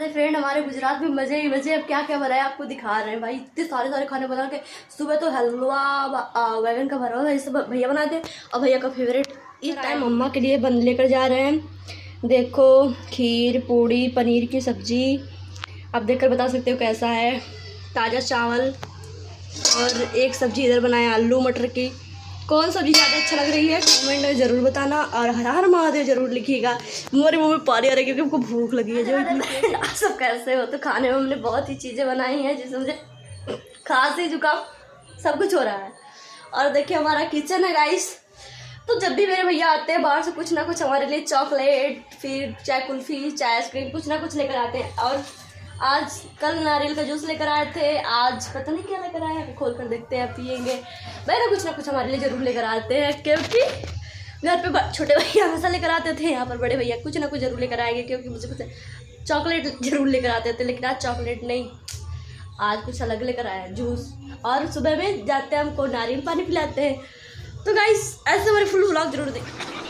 है फ्रेंड, हमारे गुजरात में मजे ही मजे। अब क्या क्या बनाया आपको दिखा रहे हैं भाई, इतने सारे सारे खाने बना के। सुबह तो हलवा बैगन का भरवा ये सब भैया बनाते हैं, और भैया का फेवरेट इस टाइम मम्मा के लिए बन लेकर जा रहे हैं। देखो खीर पूड़ी पनीर की सब्जी, आप देखकर बता सकते हो कैसा है। ताज़ा चावल और एक सब्जी इधर बनाया आलू मटर की। कौन सब्जी ज़्यादा अच्छा लग रही है कमेंट में ज़रूर बताना, और हर हर महादेव जरूर लिखिएगा। मेरे मुँह में पानी आ रहा है क्योंकि हमको भूख लगी है। जो सब कैसे हो, तो खाने में हमने बहुत ही चीज़ें बनाई हैं जिससे मुझे खांसी जुकाम सब कुछ हो रहा है। और देखिए हमारा किचन है गाइस। तो जब भी मेरे भैया आते हैं बाहर से कुछ ना कुछ हमारे लिए चॉकलेट, फिर चाहे कुल्फ़ी चाहे आइसक्रीम कुछ ना कुछ लेकर आते हैं। और आज कल नारियल का जूस लेकर आए थे, आज पता नहीं क्या लेकर आए हैं, खोल कर देखते हैं पियेंगे। भाई ना कुछ हमारे लिए ज़रूर लेकर आते हैं, क्योंकि घर पे छोटे भैया हमेशा लेकर आते थे, यहाँ पर बड़े भैया कुछ ना कुछ ज़रूर लेकर आएंगे। क्योंकि मुझे कुछ चॉकलेट ज़रूर लेकर आते थे, लेकिन आज चॉकलेट नहीं, आज कुछ अलग लेकर आया जूस। और सुबह में जाते हैं हमको नारियल पानी पिलाते हैं। तो गाइस ऐसे हमारे फुल व्लॉग जरूर देखें।